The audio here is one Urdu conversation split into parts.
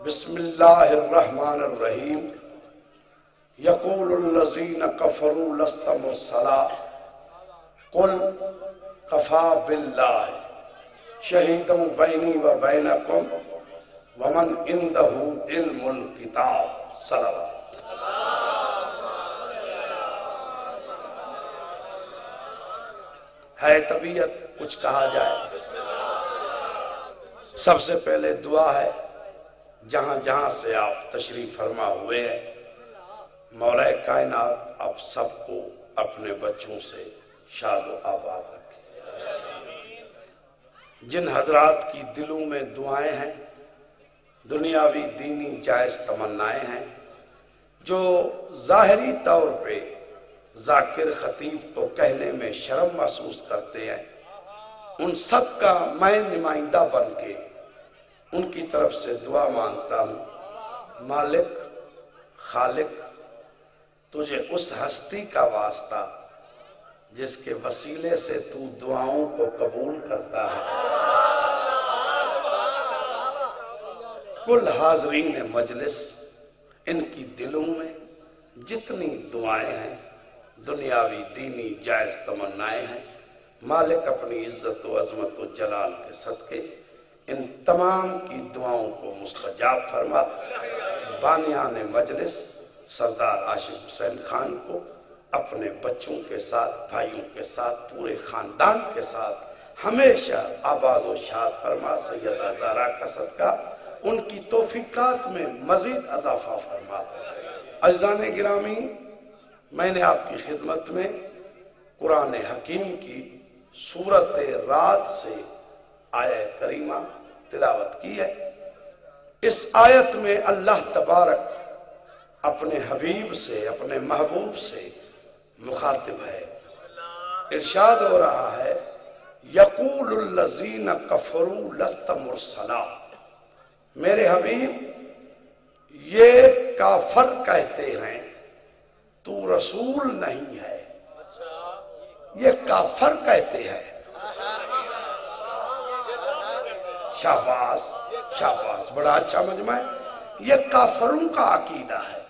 بسم اللہ الرحمن الرحیم یقول الذین کفروا لست مرسلا قل کفا باللہ شہیدا بینی و بینکم ومن عندہ علم الکتاب صلوات۔ ہے طبیعت کچھ کہا جائے؟ سب سے پہلے دعا ہے جہاں جہاں سے آپ تشریف فرما ہوئے ہیں، مولا کائنات آپ سب کو اپنے بچوں سے شاد و آباد رکھے۔ جن حضرات کی دلوں میں دعائیں ہیں، دنیاوی دینی جائز تمنائیں ہیں، جو ظاہری طور پہ ذاکر خطیب کو کہنے میں شرم محسوس کرتے ہیں، ان سب کا میں نمائندہ بن کے ان کی طرف سے دعا مانگتا ہوں۔ مالک، خالق، تجھے اس ہستی کا واسطہ جس کے وسیلے سے تو دعاؤں کو قبول کرتا ہے۔ کل حاضرین مجلس، ان کی دلوں میں جتنی دعائیں ہیں، دنیاوی دینی جائز تمنائیں ہیں، مالک اپنی عزت و عظمت و جلال کے صدقے ان تمام کی دعاؤں کو مستجاب فرما۔ بانیان مجلس سردار عاشق حسین خان کو اپنے بچوں کے ساتھ، بھائیوں کے ساتھ، پورے خاندان کے ساتھ ہمیشہ آباد و شاد فرما۔ سیدہ زہرا کا صدقہ ان کی توفیقات میں مزید اضافہ فرما۔ عزیزان گرامی، میں نے آپ کی خدمت میں قرآن حکیم کی سورت رات سے آیت کریمہ تلاوت کی ہے۔ اس آیت میں اللہ تبارک اپنے حبیب سے، اپنے محبوب سے مخاطب ہے۔ ارشاد ہو رہا ہے، یقول الذین کفروا لست مرسلا۔ میرے حبیب، یہ کافر کہتے ہیں تو رسول نہیں ہے۔ یہ کافر کہتے ہیں۔ شاباش شاباش، بڑا اچھا مجمع ہے۔ یہ کافروں کا عقیدہ ہے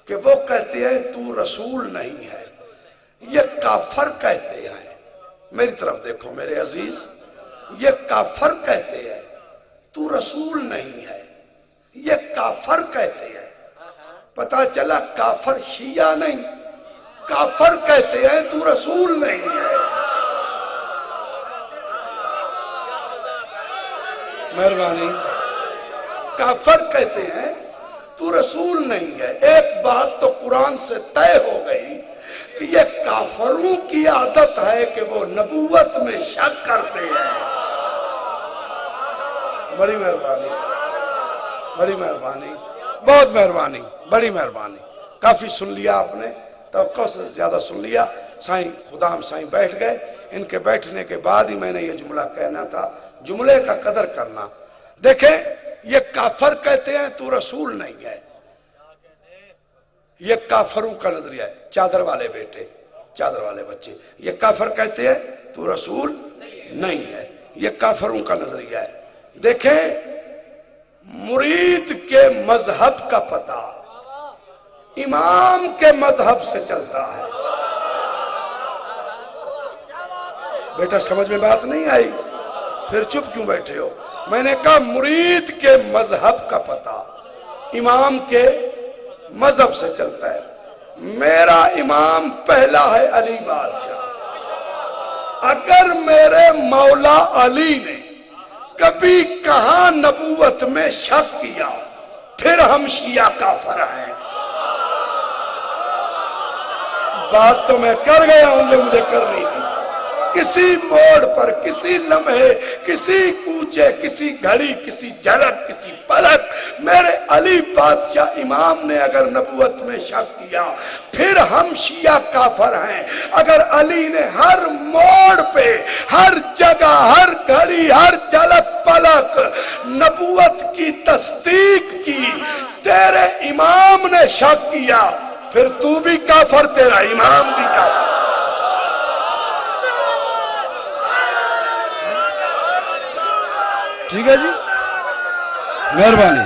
کہ وہ کہتے ہیں تو رسول نہیں ہے۔ یہ کافر کہتے ہیں، میری طرف دیکھو میرے عزیز، یہ کافر کہتے ہیں تو رسول نہیں ہے۔ یہ کافر کہتے ہیں۔ پتہ چلا کافر شیعہ نہیں، کافر کہتے ہیں تو رسول نہیں ہے۔ مہربانی، کافر کہتے ہیں تو رسول نہیں ہے۔ ایک بات تو قرآن سے طے ہو گئی کہ یہ کافروں کی عادت ہے کہ وہ نبوت میں شک کرتے ہیں۔ بڑی مہربانی، بڑی مہربانی، بہت مہربانی، بڑی مہربانی۔ کافی سن لیا آپ نے، توقع سے زیادہ سن لیا۔ سائیں خدام سائیں بیٹھ گئے، ان کے بیٹھنے کے بعد ہی میں نے یہ جملہ کہنا تھا۔ جملے کا قدر کرنا۔ دیکھیں، یہ کافر کہتے ہیں تو رسول نہیں ہے، یہ کافروں کا نظریہ ہے۔ چادر والے بیٹے، چادر والے بچے، یہ کافر کہتے ہیں تو رسول نہیں ہے، یہ کافروں کا نظریہ ہے۔ دیکھیں، مرید کے مذہب کا پتہ امام کے مذہب سے چلتا ہے۔ بیٹا سمجھ میں بات نہیں آئی؟ پھر چپ کیوں بیٹھے ہو؟ میں نے کہا مرید کے مذہب کا پتہ امام کے مذہب سے چلتا ہے۔ میرا امام پہلا ہے علی بادشاہ۔ اگر میرے مولا علی نے کبھی کہاں نبوت میں شک کیا، پھر ہم شیعہ کافر ہیں۔ بات تو میں کر گیا ہوں جو مجھے کرنی تھی۔ کسی موڑ پر، کسی لمحے، کسی کوچے، کسی گھڑی، کسی جھلک، کسی پلک میرے علی بادشاہ امام نے اگر نبوت میں شک کیا، پھر ہم شیعہ کافر ہیں۔ اگر علی نے ہر موڑ پہ، ہر جگہ، ہر گھڑی، ہر جھلک پلک نبوت کی تصدیق کی، تیرے امام نے شک کیا، پھر تو بھی کافر، تیرا امام بھی کافر۔ ٹھیک ہے جی، مہربانی۔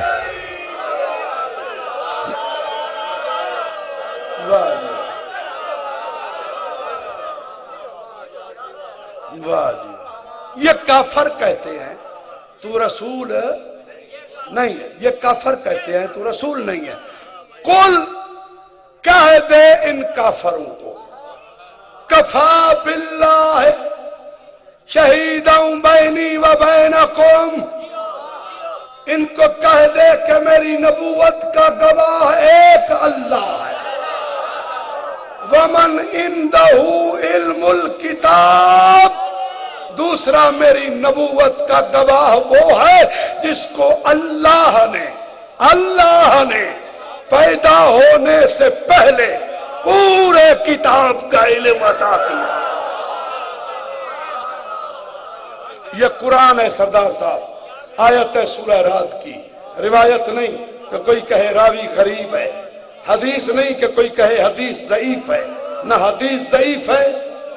یہ کافر کہتے ہیں تو رسول نہیں ہے، یہ کافر کہتے ہیں تو رسول نہیں ہے۔ قل کہہ دے ان کافروں کو، کفا باللہ شہیداً بینی و بینکم، ان کو کہہ دے کہ میری نبوت کا گواہ ایک اللہ ہے، ومن عندہ علم الکتاب، دوسرا میری نبوت کا گواہ وہ ہے جس کو اللہ نے پیدا ہونے سے پہلے پورے کتاب کا علم عطا کیا۔ یہ قرآن ہے سردار صاحب، آیت ہے سورہ رات کی، روایت نہیں کہ کوئی کہے راوی غریب ہے، حدیث نہیں کہ کوئی کہے حدیث ضعیف ہے، نہ حدیث ضعیف ہے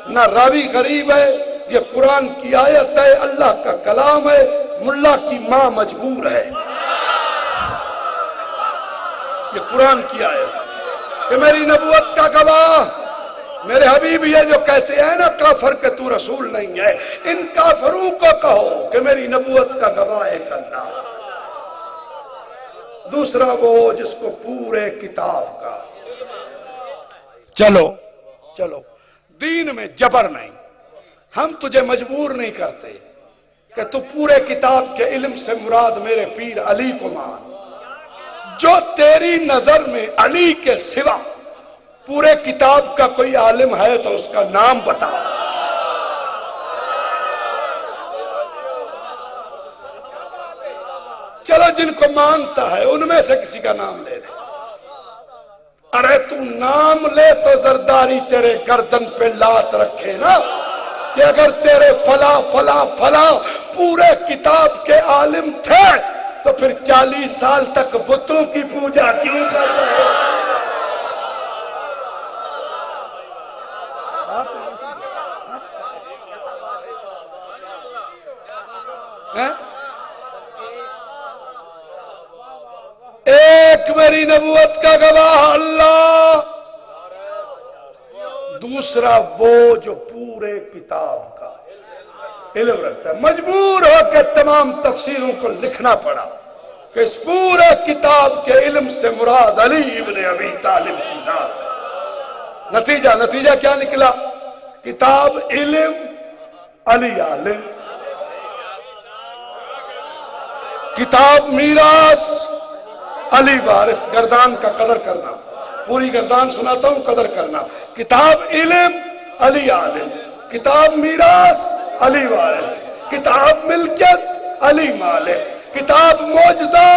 نہ راوی غریب ہے، یہ قرآن کی آیت ہے، اللہ کا کلام ہے، ملا کی ماں مجبور ہے۔ یہ قرآن کی آیت ہے کہ میری نبوت کا گواہ میرے حبیب، یہ جو کہتے ہیں نا کافر کہ تو رسول نہیں ہے، ان کافروں کو کہو کہ میری نبوت کا گواہ ایک اللہ ہے، دوسرا وہ جس کو پورے کتاب کا۔ چلو دین میں جبر نہیں، ہم تجھے مجبور نہیں کرتے کہ تو پورے کتاب کے علم سے مراد میرے پیر علی کو مان، جو تیری نظر میں علی کے سوا پورے کتاب کا کوئی عالم ہے تو اس کا نام بتا۔ چلو جن کو مانتا ہے ان میں سے کسی کا نام لے لے۔ ارے تو نام لے تو زرداری تیرے گردن پہ لات رکھے نا کہ اگر تیرے فلاں پورے کتاب کے عالم تھے تو پھر 40 سال تک بتوں کی پوجا کیوں کر رہے ہو؟ ایک میری نبوت کا گواہ اللہ، دوسرا وہ جو پورے کتاب کا علم رکھتا ہے۔ مجبور ہو کے تمام تفسیروں کو لکھنا پڑا کہ اس پورے کتاب کے علم سے مراد علی ابن ابی طالب کی ذات۔ نتیجہ کیا نکلا؟ کتاب علم، علی عالم، کتاب میراث، علی وارث۔ گردان کا قدر کرنا، پوری گردان سناتا ہوں، قدر کرنا۔ کتاب علم، علی عالم، کتاب میراث، علی وارث، کتاب ملکیت، علی مالک، کتاب معجزہ،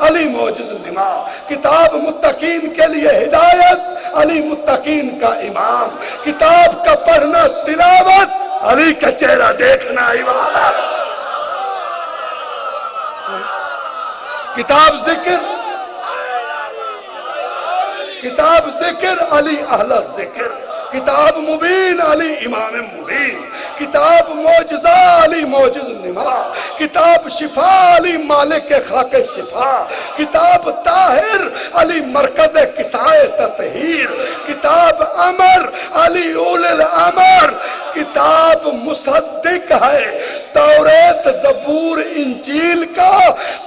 علی معجز نما، کتاب متقین کے لیے ہدایت، علی متقین کا امام، کتاب کا پڑھنا تلاوت، علی کا چہرہ دیکھنا عبادت، کتاب ذکر علی اہل ذکر، کتاب مبین علی امام مبین، کتاب معجزہ علی معجز نما، کتاب شفا علی مالک خاک شفا، کتاب طاہر علی مرکز کسائے تطہیر، کتاب امر علی اول الامر، کتاب مصدق ہے توریت زبور انجیل کا،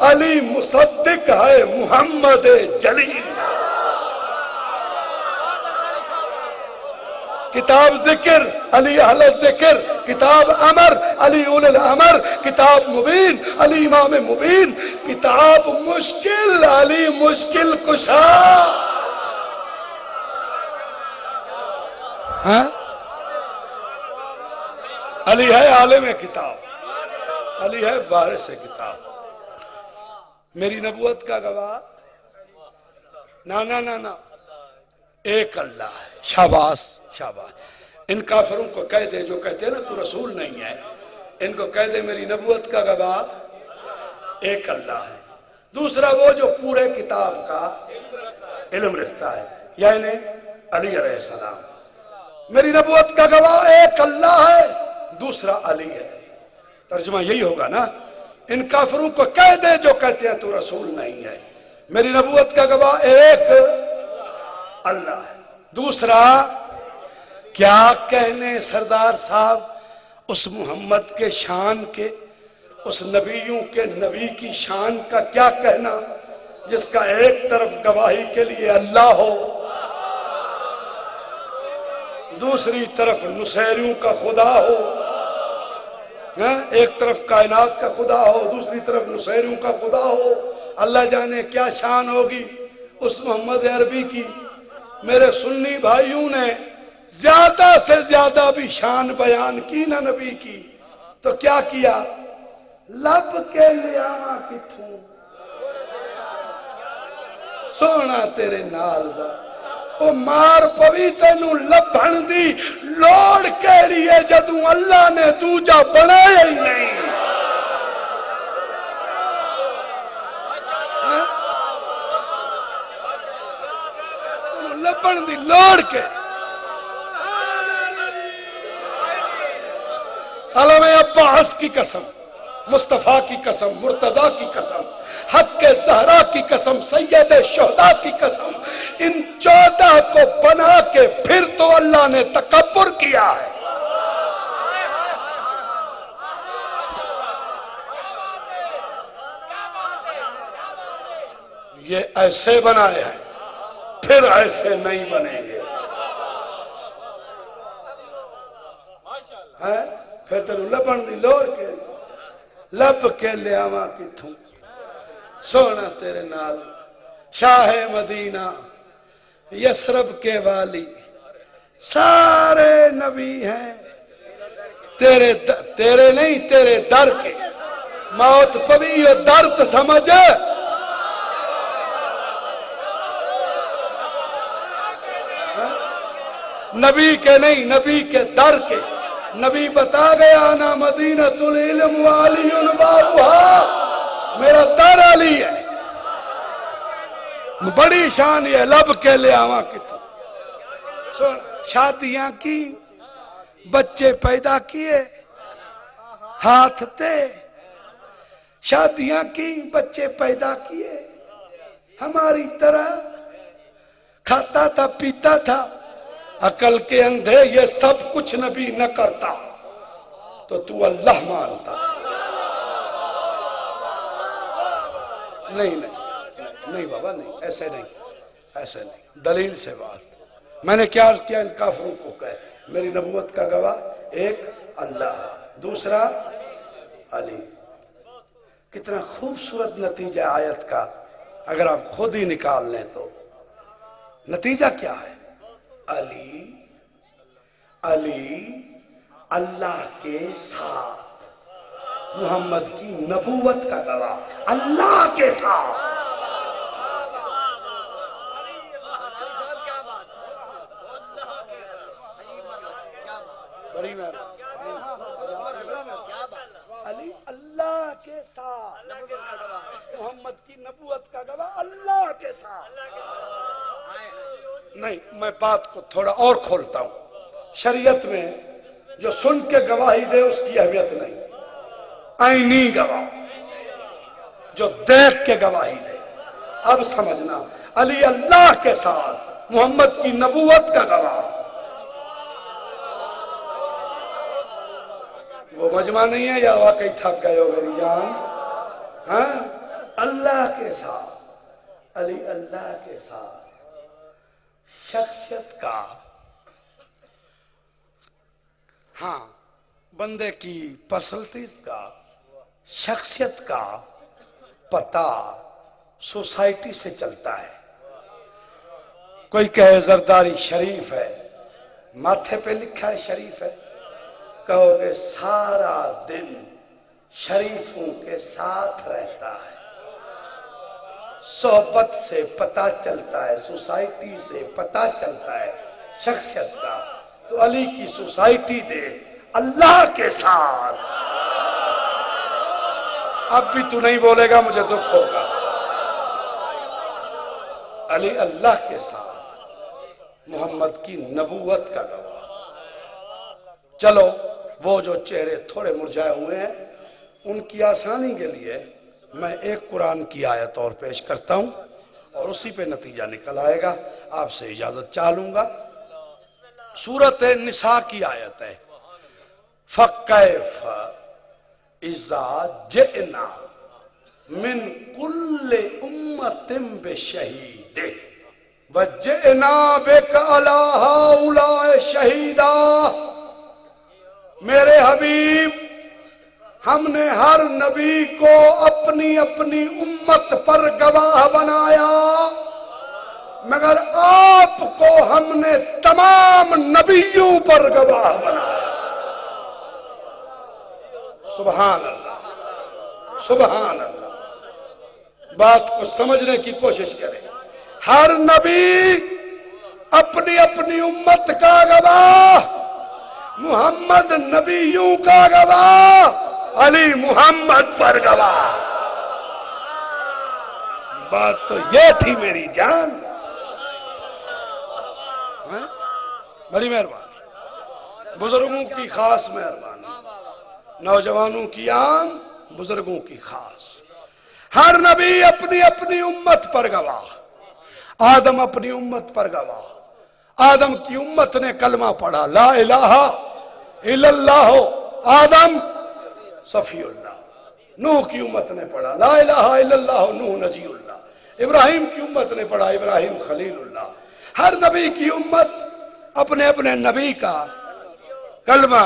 علی مصدق ہے محمد جلیل۔ کتاب ذکر علی اہل ذکر، کتاب امر علی اول الامر، کتاب مبین علی امام مبین، کتاب مشکل علی مشکل کشا۔ علی ہے عالم کتاب، علی ہے وارث کتاب۔ میری نبوت کا گواہ نا ایک اللہ ہے۔ شاباش شاباش۔ ان کافروں کو کہہ دے جو کہتے ہیں نا تو رسول نہیں ہے، ان کو کہہ دے میری نبوت کا گواہ ایک اللہ ہے، دوسرا وہ جو پورے کتاب کا علم رکھتا ہے، یعنی علی علیہ السلام۔ میری نبوت کا گواہ ایک اللہ ہے، دوسرا علی ہے۔ ترجمہ یہی ہوگا نا، ان کافروں کو کہہ دے جو کہتے ہیں تو رسول نہیں ہے، میری نبوت کا گواہ ایک اللہ ہے، دوسرا کیا کہنے سردار صاحب اس محمد کے شان کے، اس نبیوں کے نبی کی شان کا کیا کہنا جس کا ایک طرف گواہی کے لیے اللہ ہو، دوسری طرف نصیریوں کا خدا ہو، ایک طرف کائنات کا خدا ہو، دوسری طرف نصیریوں کا خدا ہو۔ اللہ جانے کیا شان ہوگی اس محمد عربی کی۔ میرے سنی بھائیوں نے زیادہ سے زیادہ بھی شان بیان کی نا نبی کی، تو کیا کیا؟ لب کے لیاواں کتھوں سونا تیرے نال دا، او مار پوی تینوں لبھن دی لوڑ کیڑی ہے جدوں اللہ نے دوجا بنایا ہی نہیں۔ لبھن دی لوڑ کے علم عباس کی قسم، مصطفیٰ کی قسم، مرتضیٰ کی قسم، حق زہرا کی قسم، سید شہداء کی قسم، ان 14 کو بنا کے پھر تو اللہ نے تکبر کیا ہے۔ یہ ایسے بنائے ہیں، پھر ایسے نہیں بنیں گے۔ پھر تینوں لبن دی لوڑ کے لب کے لیاواں کتھوں سونا تیرے نال۔ شاہ مدینہ یسرب کے والی سارے نبی ہیں، تیرے نہیں تیرے در کے۔ موت پوی و درد سمجھ، نبی کے نہیں نبی کے در کے۔ نبی بتا گیا نا مدینۃ العلم وعلی بابھا، میرا در علی ہے۔ بڑی شان یہ لب کے لے آواں کتوں۔ شادیاں کی، بچے پیدا کیے ہاتھ تے، شادیاں کی بچے پیدا کیے ہماری طرح، کھاتا تھا پیتا تھا، عقل کے اندھے یہ سب کچھ نبی نہ کرتا تو اللہ مانتا۔ نہیں بابا نہیں، ایسے نہیں، دلیل سے بات۔ میں نے کیا کیا ان کافروں کو کہے؟ میری نبوت کا گواہ ایک اللہ، دوسرا علی۔ کتنا خوبصورت نتیجہ آیت کا اگر آپ خود ہی نکال لیں تو نتیجہ کیا ہے؟ علی اللہ کے ساتھ، محمد کی نبوت کا گواہ اللہ کے ساتھ۔ علی اللہ کے ساتھ، محمد کی نبوت کا گواہ اللہ کے ساتھ۔ نہیں، میں بات کو تھوڑا اور کھولتا ہوں۔ شریعت میں جو سن کے گواہی دے اس کی اہمیت نہیں، عینی گواہ جو دیکھ کے گواہی دے۔ اب سمجھنا، علی اللہ کے ساتھ، محمد کی نبوت کا گواہ۔ وہ مجمع نہیں ہے یا واقعی تھک گئے ہو میری جان؟ ہاں، اللہ کے ساتھ، علی اللہ کے ساتھ۔ شخصیت کا، ہاں، بندے کی پرسنلٹیز کا، شخصیت کا پتہ سوسائٹی سے چلتا ہے۔ کوئی کہے زرداری شریف ہے، ماتھے پہ لکھا ہے شریف ہے، کہو گے سارا دن شریفوں کے ساتھ رہتا ہے۔ صحبت سے پتہ چلتا ہے، سوسائٹی سے پتہ چلتا ہے شخصیت کا۔ تو علی کی سوسائٹی دے اللہ کے ساتھ۔ اب بھی تو نہیں بولے گا مجھے دکھ ہوگا۔ علی اللہ کے ساتھ، محمد کی نبوت کا گواہ۔ چلو وہ جو چہرے تھوڑے مرجھائے ہوئے ہیں ان کی آسانی کے لیے میں ایک قرآن کی آیت اور پیش کرتا ہوں اور اسی پہ نتیجہ نکل آئے گا۔ آپ سے اجازت چاہوں گا۔ سورۃ نساء کی آیت ہے، فکیف اذا جئنا من کل امت بشہید وجئنا بک علی ہؤلاء شہیدا. میرے حبیب، ہم نے ہر نبی کو اپنی اپنی امت پر گواہ بنایا، مگر آپ کو ہم نے تمام نبیوں پر گواہ بنایا. سبحان اللہ، سبحان اللہ. بات کو سمجھنے کی کوشش کریں. ہر نبی اپنی اپنی امت کا گواہ، محمد نبیوں کا گواہ، علی محمد پر گواہ. بات تو یہ تھی میری جان. بڑی مہربانی، بزرگوں کی خاص مہربانی، نوجوانوں کی عام، بزرگوں کی خاص. ہر نبی اپنی اپنی امت پر گواہ. آدم اپنی امت پر گواہ. آدم کی امت نے کلمہ پڑھا لا الہ الا اللہ، آدم صفی اللہ. نوح کی امت نے پڑھا لا الہ الا اللہ، نوح نجی اللہ. ابراہیم کی امت نے پڑھا ابراہیم خلیل اللہ. ہر نبی کی امت اپنے اپنے نبی کا کلمہ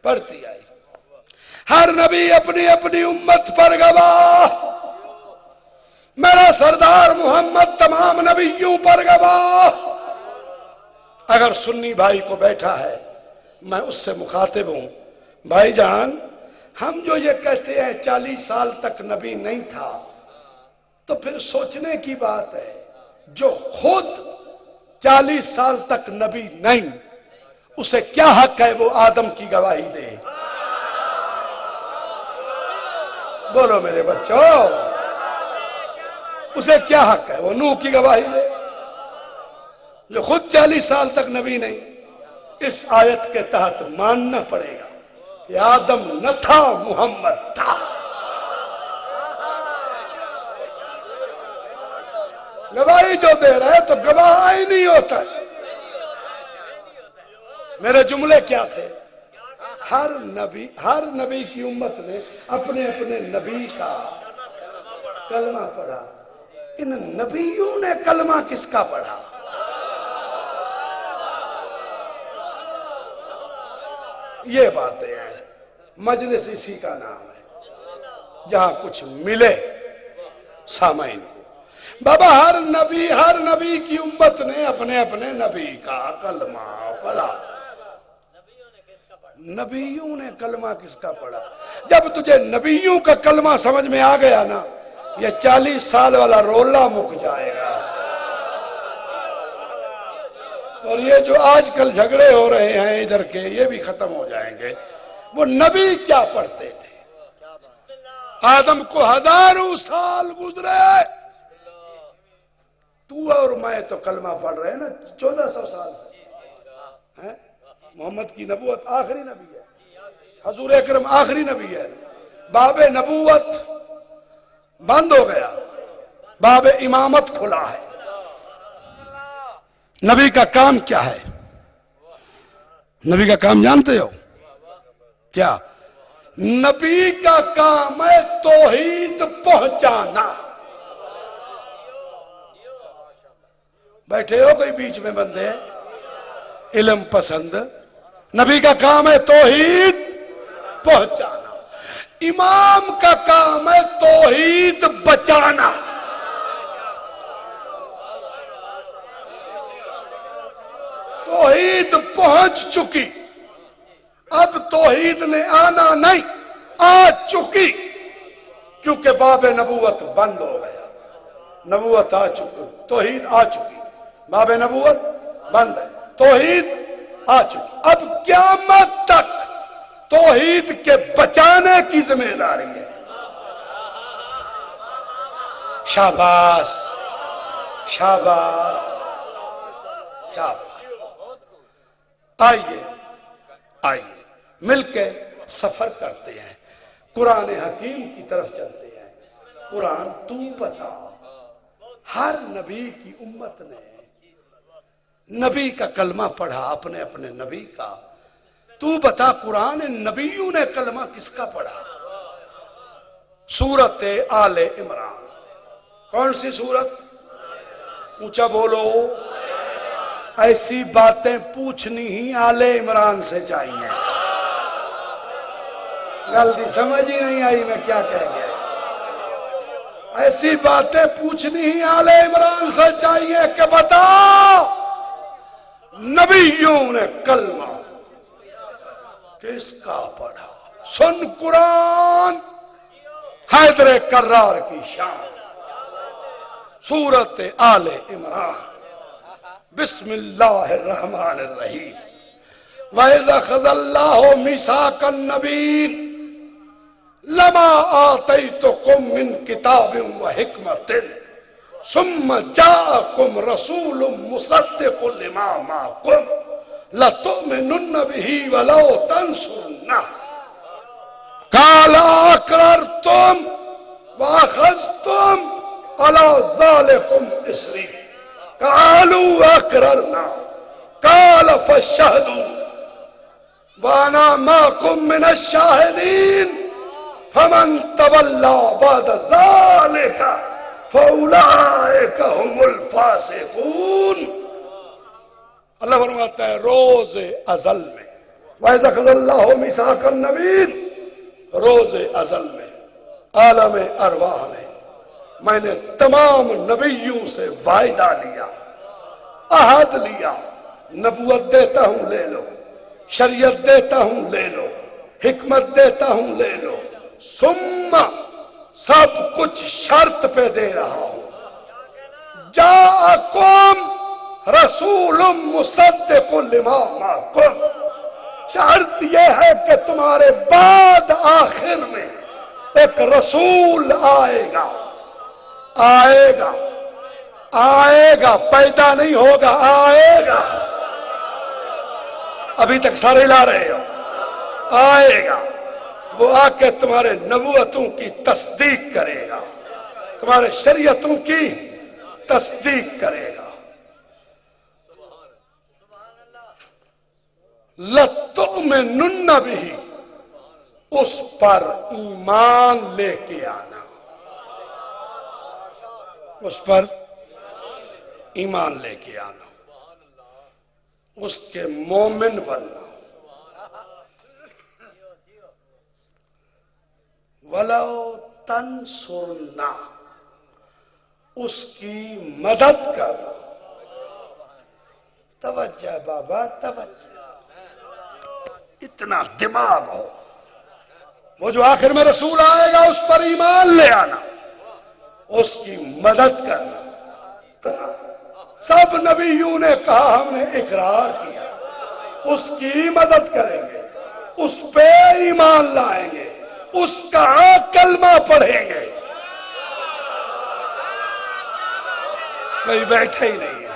پڑھتی آئی. ہر نبی اپنی اپنی امت پر گواہ. میرا سردار محمد تمام نبیوں پر گواہ. اگر سنی بھائی کو بیٹھا ہے، میں اس سے مخاطب ہوں، بھائی جان، ہم جو یہ کہتے ہیں 40 سال تک نبی نہیں تھا، تو پھر سوچنے کی بات ہے، جو خود 40 سال تک نبی نہیں، اسے کیا حق ہے وہ آدم کی گواہی دے؟ بولو میرے بچوں، اسے کیا حق ہے وہ نوح کی گواہی دے جو خود 40 سال تک نبی نہیں؟ اس آیت کے تحت ماننا پڑے گا کہ آدم نہ تھا، محمد تھا. گواہی جو دے رہے تو گواہ ہی نہیں ہوتا. میرے جملے کیا تھے؟ ہر نبی کی امت نے اپنے اپنے نبی کا کلمہ پڑھا. ان نبیوں نے کلمہ کس کا پڑھا؟ یہ باتیں ہیں. مجلس اسی کا نام ہے جہاں کچھ ملے سامعین کو. بابا ہر نبی کی امت نے اپنے اپنے نبی کا کلمہ پڑھا. نبیوں نے کلمہ کس کا پڑھا؟ جب تجھے نبیوں کا کلمہ سمجھ میں آ گیا نا، یہ 40 سال والا رولا مک جائے گا. اور یہ جو آج کل جھگڑے ہو رہے ہیں ادھر کے، یہ بھی ختم ہو جائیں گے. وہ نبی کیا پڑھتے تھے؟ آدم کو 1000 سال گزرے، تو اور میں تو کلمہ پڑھ رہے ہیں نا 1400 سال سے. محمد کی نبوت آخری نبی ہے، حضور اکرم آخری نبی ہے. باب نبوت بند ہو گیا، باب امامت کھلا ہے. نبی کا کام کیا ہے؟ نبی کا کام جانتے ہو کیا؟ نبی کا کام ہے توحید پہنچانا. بیٹھے ہو کوئی بیچ میں بندے علم پسند، نبی کا کام ہے توحید پہنچانا. امام کا کام ہے توحید بچانا. توحید پہنچ چکی، اب توحید نے آنا نہیں، آ چکی، کیونکہ باب نبوت بند ہو گیا. نبوت آ چکی، توحید آ چکی، باب نبوت بند ہے، توحید آ چکی. اب قیامت تک توحید کے بچانے کی ذمہ داری ہے. شاباش شاباش شاباش. آئیے مل کے سفر کرتے ہیں، قرآن حکیم کی طرف چلتے ہیں. قرآن تو بتا، ہر نبی کی امت نے نبی کا کلمہ پڑھا، اپنے اپنے نبی کا. تو بتا قرآن نبیوں نے کلمہ کس کا پڑھا؟ سورت آل عمران. کون سی سورت؟ اونچا بولو. ایسی باتیں پوچھنی ہی آل عمران سے چاہیے. غلطی سمجھ ہی نہیں آئی میں کیا کہہ گیا. ایسی باتیں پوچھنی ہی آل عمران سے چاہیے کہ بتا نبیوں نے کلمہ کس کا پڑھا. سن قرآن حیدر کرار کی شان. سورت آل عمران. بسم اللہ الرحمن الرحیم. وَإِذَا خَذَ اللَّهُ مِيثَاقَ النَّبِيِّينَ لَمَا آتَيْتُكُم مِّن كِتَابٍ وَحِكْمَةٍ ثُمَّ جَاءَكُمْ رَسُولٌ مُصَدِّقٌ لِّمَا مَعَكُمْ لَتُؤْمِنُنَّ بِهِ وَلَوْ تَنصُرُنَّهُ قَالَ أَقْرَرْتُمْ وَأَخَذْتُمْ عَلَىٰ ذَلِكُمْ إِصْرِي قَالُوا أَقْرَرْنَا قَالَ فَاشْهَدُوا وَأَنَا مَعَكُمْ مِنَ الشَّاهِدِينَ فَمَنْ تَوَلَّىٰ بَعْدَ ذَلِكَ فَأُولَٰئِكَ هُمُ الْفَاسِقُونَ. اللہ فرماتا ہے روز ازل میں وَإِذَا خَذَ اللَّهُ مِيثَاقَ النَّبِيِّينَ روز ازل میں عالم ارواح میں میں نے تمام نبیوں سے وعدہ لیا، عہد لیا. نبوت دیتا ہوں لے لو، شریعت دیتا ہوں لے لو، حکمت دیتا ہوں لے لو. ثم سب کچھ شرط پہ دے رہا ہوں. جاءکم رسول مصدق لما معکم. شرط یہ ہے کہ تمہارے بعد آخر میں ایک رسول آئے گا. آئے گا، آئے گا، پیدا نہیں ہوگا، آئے گا. ابھی تک سارے لا رہے ہو. آئے گا، وہ آ کے تمہارے نبوتوں کی تصدیق کرے گا، تمہارے شریعتوں کی تصدیق کرے گا. لَتُؤْمِنُنَّ بِهِ اس پر ایمان لے کے آنا. اس پر ایمان لے کے آنا، اس کے مومن بننا. وَلَوْ تَنْصُرْنَا اس کی مدد کرنا. توجہ بابا توجہ، اتنا دماغ ہو. وہ جو آخر میں رسول آئے گا اس پر ایمان لے آنا، اس کی مدد کرنا. سب نبیوں نے کہا ہم نے اقرار کیا، اس کی مدد کریں گے، اس پہ ایمان لائیں گے، اس کا کلمہ پڑھیں گے. کوئی بیٹھے ہی نہیں ہے.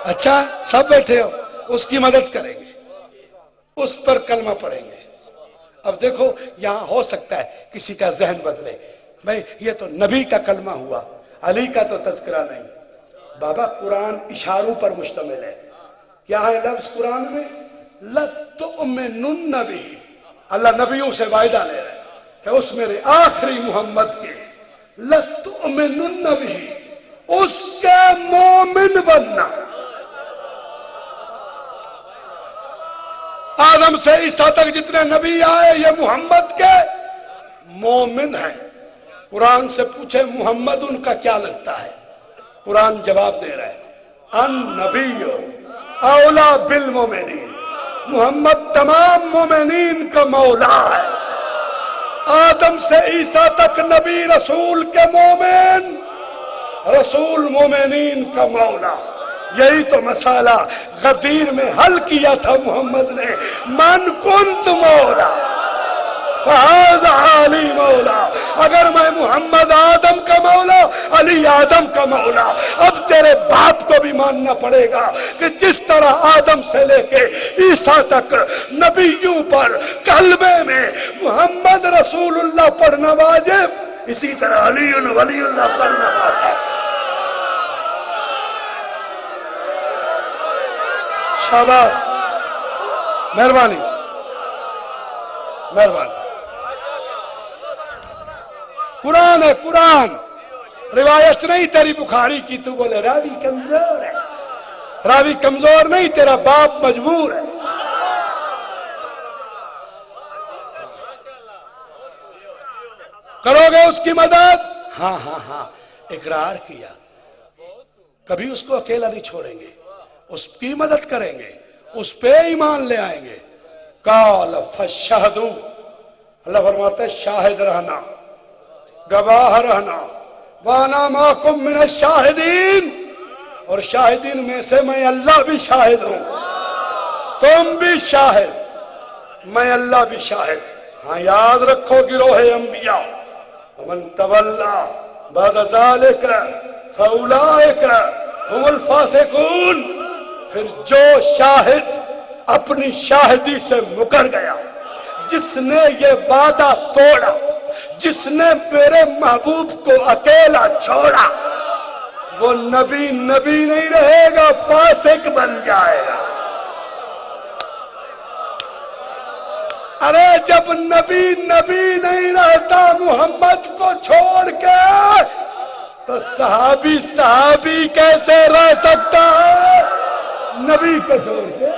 اچھا سب بیٹھے ہو. اس کی مدد کریں گے، اس پر کلمہ پڑھیں گے. اب دیکھو یہاں ہو سکتا ہے کسی کا ذہن بدلے، بھئی یہ تو نبی کا کلمہ ہوا، علی کا تو تذکرہ نہیں. بابا قرآن اشاروں پر مشتمل ہے. کیا ہے لفظ قرآن میں؟ لَتُؤْمِنُنَّ بِهِ. اللہ نبیوں سے وعدہ لے رہے ہیں کہ اس میرے آخری محمد کے لَتُؤْمِنُنَّ بِهِ اس کے مومن بننا. آدم سے عیسیٰ تک جتنے نبی آئے یہ محمد کے مومن ہیں. قرآن سے پوچھے محمد ان کا کیا لگتا ہے؟ قرآن جواب دے رہا ہے النبی اولا بالمومنین. محمد تمام مومنین کا مولا ہے. آدم سے عیسیٰ تک نبی رسول کے مومن، رسول مومنین کا مولا. یہی تو مسئلہ غدیر میں حل کیا تھا محمد نے. من کنت مولا فہذا علی مولا. اگر میں محمد آدم کا مولا، علی آدم کا مولا. اب تیرے باپ کو بھی ماننا پڑے گا کہ جس طرح آدم سے لے کے عیسیٰ تک نبیوں پر کلمے میں محمد رسول اللہ پڑھنا واجب، اسی طرح علی ولی اللہ پڑھنا واجب. شاباش مہربانی مہربانی. قرآن ہے قرآن، روایت نہیں تیری بخاری کی. تو بولے راوی کمزور ہے. راوی کمزور نہیں، تیرا باپ مجبور ہے. کرو گے اس کی مدد؟ ہاں ہاں ہاں، اقرار کیا. کبھی اس کو اکیلا نہیں چھوڑیں گے، اس کی مدد کریں گے، اس پہ ایمان لے آئیں گے. قال فشہدوا، اللہ فرماتا ہے شاہد رہنا، گواہ رہنا. وانا معکم من الشاہدین، اور شاہدین میں سے میں اللہ بھی شاہد ہوں. تم بھی شاہد، میں اللہ بھی شاہد. ہاں یاد رکھو گروہ انبیاء، ومن تولا بعد ذالک فاولئک هم الفاسقون. پھر جو شاہد اپنی شاہدی سے مکر گیا، جس نے یہ وعدہ توڑا، جس نے میرے محبوب کو اکیلا چھوڑا، وہ نبی نبی نہیں رہے گا، فاسق بن جائے گا. ارے جب نبی نبی نہیں رہتا محمد کو چھوڑ کے، تو صحابی صحابی کیسے رہ سکتا ہے نبی کو چھوڑ کے؟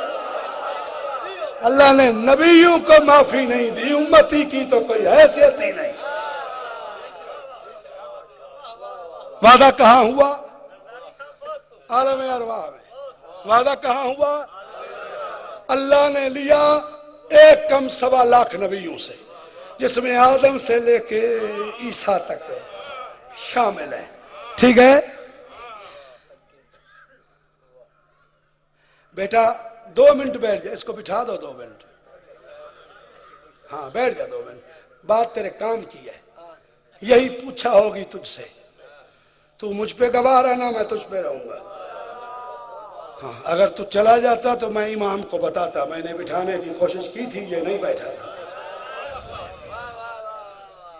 اللہ نے نبیوں کو معافی نہیں دی، امتی کی تو کوئی حیثیت ہی نہیں. وعدہ کہاں ہوا؟ عالم ارواح میں. وعدہ کہاں ہوا؟ اللہ نے لیا 1.25 نبیوں سے، جس میں آدم سے لے کے عیسیٰ تک شامل ہے. ٹھیک ہے بیٹا، 2 منٹ بیٹھ جا، اس کو بٹھا دو 2 منٹ. ہاں بیٹھ جا 2 منٹ. بات تیرے کام کی ہے، یہی پوچھا ہوگی تجھ سے. تو مجھ پہ گواہ رہنا، میں تجھ پہ رہوں گا. ہاں اگر تو چلا جاتا تو میں امام کو بتاتا، میں نے بٹھانے کی کوشش کی تھی، یہ نہیں بیٹھا تھا.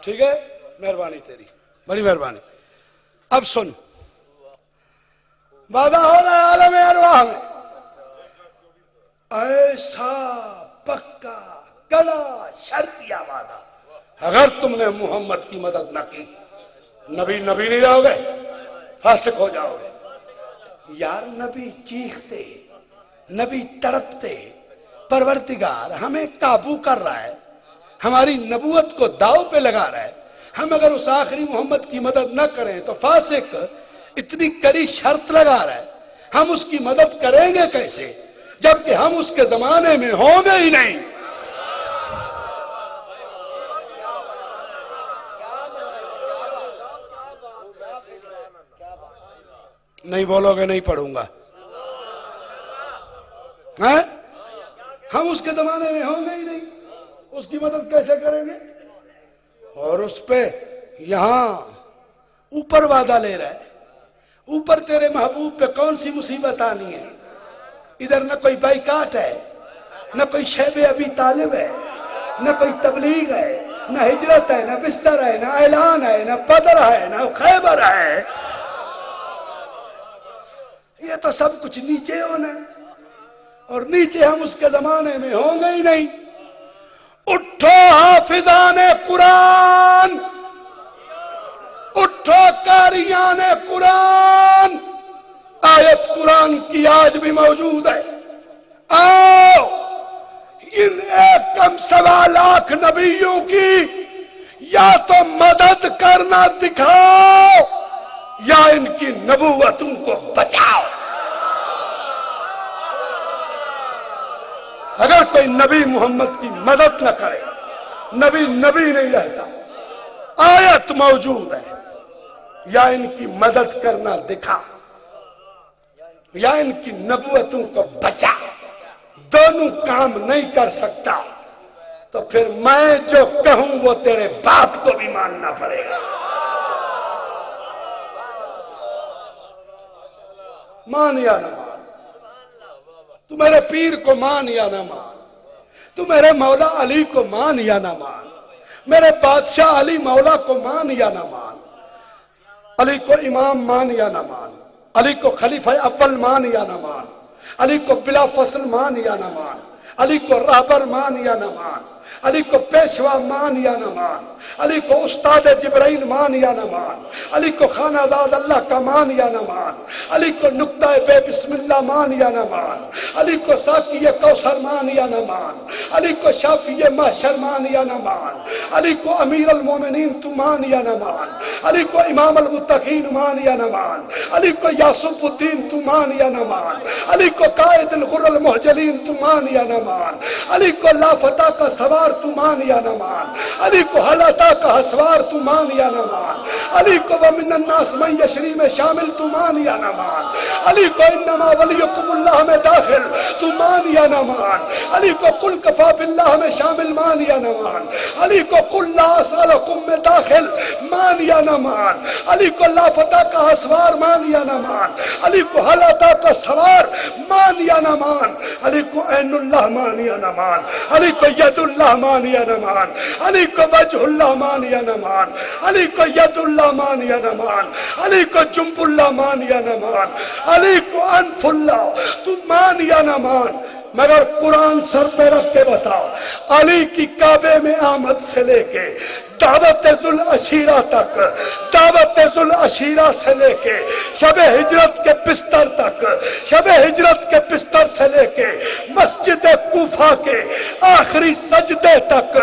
ٹھیک ہے، مہربانی تیری، بڑی مہربانی. اب سن، وعدہ ہو رہا ہے عالم ارواح میں، ایسا پکا کڑا شرطیہ وعدہ. اگر تم نے محمد کی مدد نہ کی، نبی نبی نہیں رہو گے، فاسق ہو جاؤ گے. یار نبی چیختے، نبی تڑپتے، پروردگار ہمیں قابو کر رہا ہے، ہماری نبوت کو داؤ پہ لگا رہا ہے. ہم اگر اس آخری محمد کی مدد نہ کریں تو فاسق اتنی کڑی شرط لگا رہا ہے، ہم اس کی مدد کریں گے کیسے جبکہ ہم اس کے زمانے میں ہوں گے ہی نہیں. نہیں بولو گے نہیں پڑھوں گا. ہم اس کے زمانے میں ہوں گے ہی نہیں، اس کی مدد کیسے کریں گے؟ اور اس پہ یہاں اوپر وعدہ لے رہا ہے. اوپر تیرے محبوب پہ کون سی مصیبت آنی ہے؟ ادھر نہ کوئی بائیکاٹ ہے، نہ کوئی شیب ابی طالب ہے، نہ کوئی تبلیغ ہے، نہ ہجرت ہے، نہ بستر ہے، نہ اعلان ہے، نہ بدر ہے، نہ خیبر ہے. یہ تو سب کچھ نیچے ہونا ہے، اور نیچے ہم اس کے زمانے میں ہوں گے ہی نہیں. اٹھو حافظان قرآن، اٹھو قاریان قرآن. آیت قرآن کی آج بھی موجود ہے. آؤ ان 1.25 نبیوں کی یا تو مدد کرنا دکھاؤ یا ان کی نبوتوں کو بچاؤ. اگر کوئی نبی محمد کی مدد نہ کرے، نبی نبی نہیں رہتا. آیت موجود ہے، یا ان کی مدد کرنا دکھا یا ان کی نبوتوں کو بچا. دونوں کام نہیں کر سکتا تو پھر میں جو کہوں وہ تیرے باپ کو بھی ماننا پڑے گا. مان یا نہ مان، تو میرے پیر کو مان یا نہ مان، تو میرے مولا علی کو مان یا نہ مان، میرے بادشاہ علی مولا کو مان یا نہ مان، علی کو امام مان یا نہ مان، علی کو خلیفہ اول مان یا نہ مان، علی کو بلا فصل مان یا نہ مان، علی کو رہبر مان یا نہ مان، علی کو پیشوا مان یا نہ مان، علی کو استاد جبرائیل مان یا نہ مان، علی کو خانہ داد اللہ کا مان یا نہ مان، علی کو نقطہ بے بسم اللہ مان یا نہ مان، علی کو ساقی کوثر مان یا نہ مان، علی کو شافی محشر مان یا نہ مان، علی کو امیر المومنین تو مان یا نہ مان، علی کو امام المتقین مان یا نہ مان، علی کو یاسف الدین تو مان یا نہ مان، علی کو قائد الغر المحجلین تو مان یا نہ مان، علی کو لافتہ کا سوار تو مان یا نہ مان، علی کو حلاتا کا حسوار تو مان یا نہ مان، علی کو ومن الناس من یشری میں شامل تو مان یا نہ مان، علی کو انما ولیکم اللہ میں داخل تو مان یا نہ مان، علی کو قل کفا باللہ میں شامل مان یا نہ مان، علی کو قل لا اسألکم میں داخل مان یا نہ مان، علی کو لافتہ کا حسوار مان یا نہ مان، علی کو حلاتا کا سوار مان یا نہ مان، علی کو عین اللہ مان یا نہ مان، علی کو ید اللہ مان یا نہ مان، علی کو وجہ اللہ مان یا نہ مان، علی کو ید اللہ مان یا نہ مان، علی کو جنب اللہ مان یا نہ مان، علی کو انف اللہ تو مان یا نہ مان۔ مگر قرآن سر پہ رکھ کے بتاؤ، علی کی کعبے میں آمد سے لے کے دعوت ذوالعشیرہ تک، دعوت ذوالعشیرہ سے لے کے شب ہجرت کے بستر تک، شب ہجرت کے بستر سے لے کے مسجد کوفہ کے آخری سجدے تک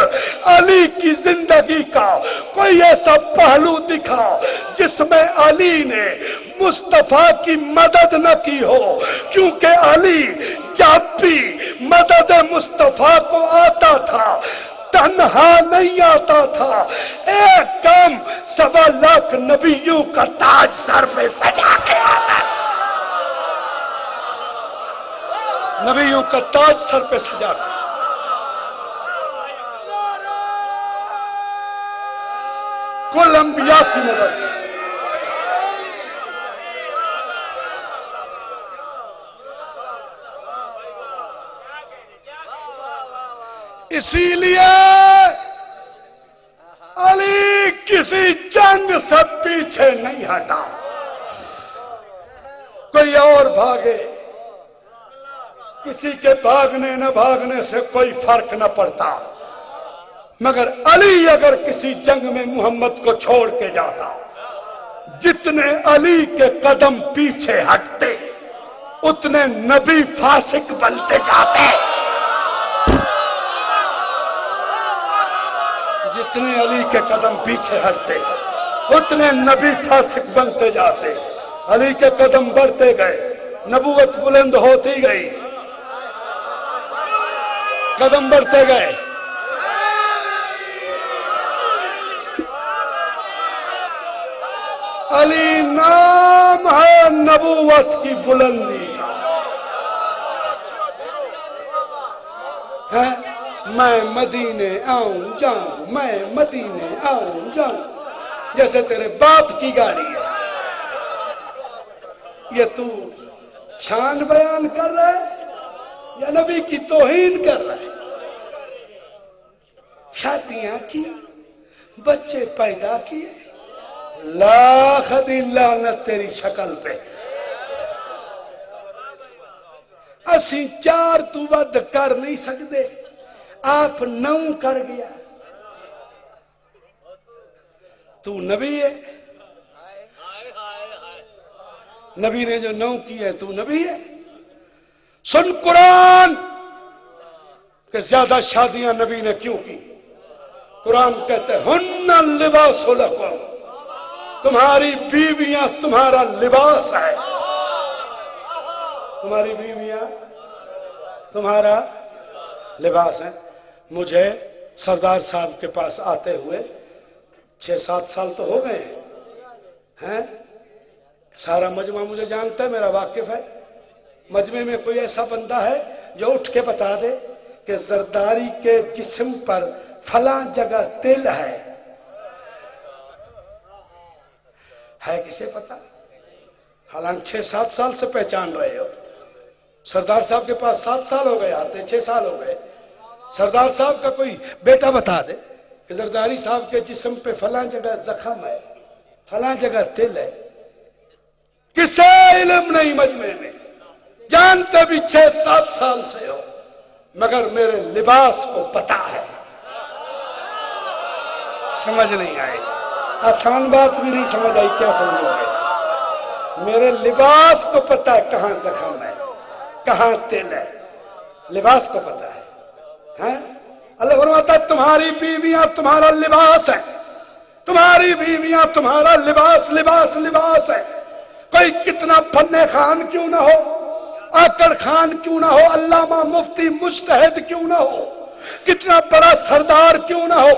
علی کی زندگی کا کوئی ایسا پہلو دکھاؤ جس میں علی نے مصطفیٰ کی مدد نہ کی ہو، کیونکہ علی جب بھی مدد مصطفیٰ کو آتا تھا تنہا نہیں آتا تھا، ایک کم 1.25 لاکھ نبیوں کا تاج سر پہ سجا کے آتا، نبیوں کا تاج سر پہ سجا کے، کل انبیاء کی مدد۔ اسی لیے علی کسی جنگ سے پیچھے نہیں ہٹا، کوئی اور بھاگے، کسی کے بھاگنے نہ بھاگنے سے کوئی فرق نہ پڑتا، مگر علی اگر کسی جنگ میں محمد کو چھوڑ کے جاتا، جتنے علی کے قدم پیچھے ہٹتے اتنے نبی فاسق بنتے جاتے، جتنے علی کے قدم پیچھے ہٹتے اتنے نبی فاسق بنتے جاتے۔ علی کے قدم بڑھتے گئے، نبوت بلند ہوتی گئی، قدم بڑھتے گئے، علی نام ہے نبوت کی بلندی ہے۔ میں مدینے آؤں جاؤں، میں مدینے آؤں جاؤں، جیسے تیرے باپ کی گاڑی ہے۔ یہ تو شان بیان کر رہا ہے یا نبی کی توہین کر رہا ہے؟ شادیاں کی، بچے پیدا کیے، لاکھ دی لعنت تیری شکل پہ۔ اسی 4 تو ود کر نہیں سکتے، آپ 9 کر گیا۔ تو نبی ہے، نبی نے جو 9 کی ہے تو نبی ہے۔ سن قرآن کہ زیادہ شادیاں نبی نے کیوں کی؟ قرآن کہتے ہیں ہن لباس لکم، تمہاری بیویاں تمہارا لباس ہے، تمہاری بیویاں تمہارا لباس ہے۔ مجھے سردار صاحب کے پاس آتے ہوئے 6-7 سال تو ہو گئے ہیں، سارا مجمع مجھے جانتا ہے، میرا واقف ہے۔ مجمع میں کوئی ایسا بندہ ہے جو اٹھ کے بتا دے کہ زرداری کے جسم پر فلاں جگہ تل ہے کسے پتا؟ حالانکہ 6-7 سال سے پہچان رہے ہو۔ سردار صاحب کے پاس 7 سال ہو گئے آتے، 6 سال ہو گئے۔ سردار صاحب کا کوئی بیٹا بتا دے کہ زرداری صاحب کے جسم پہ فلاں جگہ زخم ہے، فلاں جگہ تل ہے، کسے علم نہیں مجمع میں، جانتے بھی 6-7 سال سے ہو۔ مگر میرے لباس کو پتا ہے. سمجھ نہیں آئے؟ آسان بات بھی نہیں سمجھ آئی، کیا سمجھو گے؟ میرے لباس کو پتا ہے کہاں زخم ہے، کہاں تل ہے، لباس کو پتا ہے. اللہ فرماتا ہے تمہاری بیویاں تمہارا لباس ہے، تمہاری بیویاں تمہارا لباس لباس لباس ہے. کوئی کتنا فن خان کیوں نہ ہو، آکڑ خان کیوں نہ ہو، علامہ مفتی مجتہد کیوں نہ ہو، کتنا بڑا سردار کیوں نہ ہو،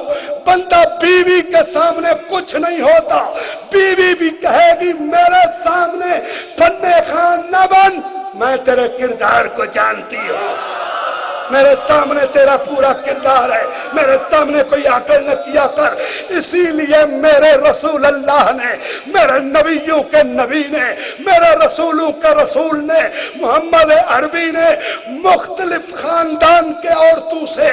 بندہ بیوی کے سامنے کچھ نہیں ہوتا. بیوی بھی کہے گی میرے سامنے فن خان نہ بن، میں تیرے کردار کو جانتی ہوں، میرے سامنے تیرا پورا کردار ہے، میرے سامنے کوئی آکر نہ کیا کر. اسی لیے میرے رسول اللہ نے، میرے نبیوں کے نبی نے، میرے رسولوں کے رسول نے، محمد عربی نے مختلف خاندان کے عورتوں سے،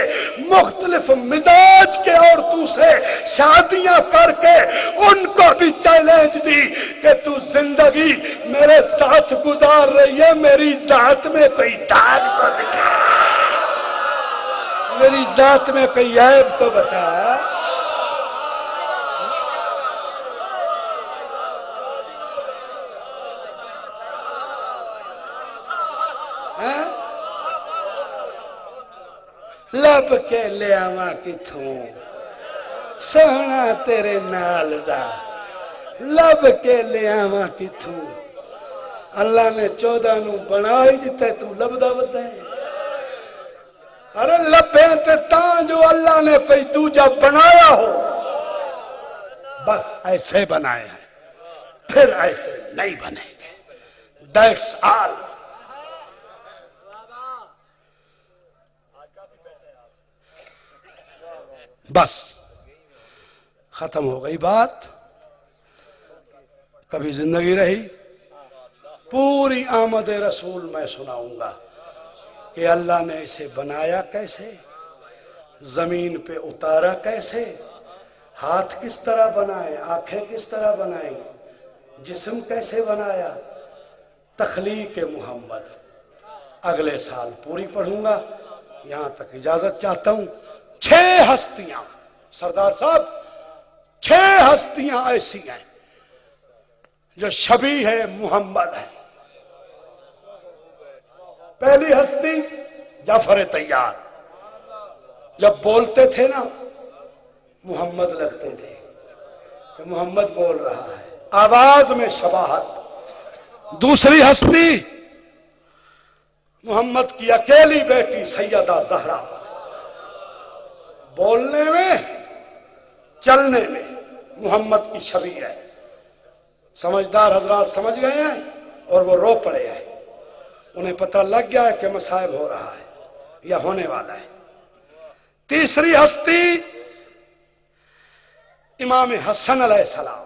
مختلف مزاج کے عورتوں سے شادیاں کر کے ان کو بھی چیلنج دی کہ تو زندگی میرے ساتھ گزار رہی ہے، میری ذات میں کوئی داغ تو دکھا، میری ذات میں کوئی عیب تو بتا. لب کے لے آواں کتھوں سونا تیرے نال دا، لب کے لے آواں کتھوں. اللہ نے 14 نو بنا ہی دیتا ہے، تو لب دا بتا ہے. ارے لبے تے تاں جو اللہ نے کوئی دوجا بنایا ہو، بس ایسے بنائے ہیں، پھر ایسے نہیں بنیں گے. That's all. بس ختم ہو گئی بات. کبھی زندگی رہی پوری آمد رسول میں سناؤں گا کہ اللہ نے اسے بنایا کیسے، زمین پہ اتارا کیسے، ہاتھ کس طرح بنائے، آنکھیں کس طرح بنائیں، جسم کیسے بنایا. تخلیق محمد اگلے سال پوری پڑھوں گا. یہاں تک اجازت چاہتا ہوں. 6 ہستیاں سردار صاحب، 6 ہستیاں ایسی ہیں جو شبیہ ہے محمد ہے. پہلی ہستی جعفر طیار، جب بولتے تھے نا محمد لگتے تھے کہ محمد بول رہا ہے، آواز میں شباہت. دوسری ہستی محمد کی اکیلی بیٹی سیدہ زہرا، بولنے میں چلنے میں محمد کی شبیہ ہے. سمجھدار حضرات سمجھ گئے ہیں اور وہ رو پڑے ہیں، انہیں پتہ لگ گیا ہے کہ مصائب ہو رہا ہے یا ہونے والا ہے. تیسری ہستی امام حسن علیہ السلام،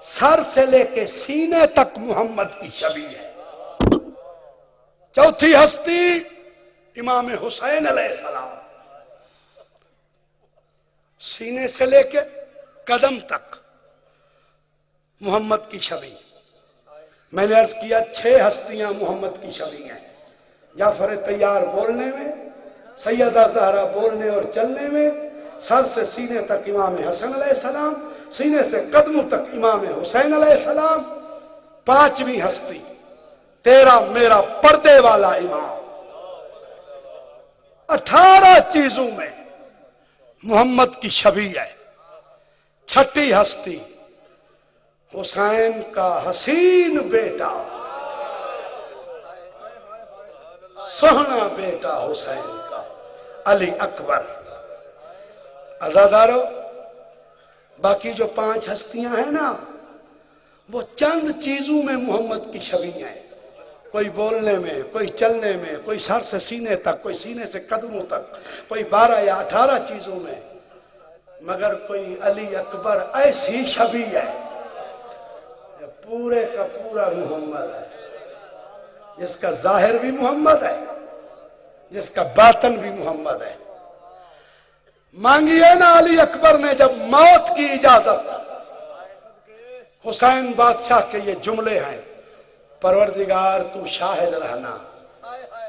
سر سے لے کے سینے تک محمد کی شبیہ ہے. چوتھی ہستی امام حسین علیہ السلام، سینے سے لے کے قدم تک محمد کی شبیہ. میں نے عرض کیا 6 ہستیاں محمد کی شبیہ ہیں. جعفر طیار بولنے میں، سیدہ زہرا بولنے اور چلنے میں، سر سے سینے تک امام حسن علیہ السلام، سینے سے قدموں تک امام حسین علیہ السلام. 5ویں ہستی تیرا میرا پردے والا امام. 18 چیزوں میں محمد کی شبیہ ہے. 6ٹھی ہستی حسین کا حسین بیٹا، سہنا بیٹا حسین کا، علی اکبر. عزادارو، باقی جو 5 ہستیاں ہیں نا وہ چند چیزوں میں محمد کی شبیہ ہیں. کوئی بولنے میں، کوئی چلنے میں، کوئی سر سے سینے تک، کوئی سینے سے قدموں تک، کوئی 12 یا 18 چیزوں میں. مگر کوئی علی اکبر ایسی شبیہ ہے پورے کا پورا محمد ہے، جس کا ظاہر بھی محمد ہے، جس کا باطن بھی محمد ہے. مانگی ہے نا علی اکبر نے جب موت کی اجازت، حسین بادشاہ کے یہ جملے ہیں، پروردگار تو شاہد رہنا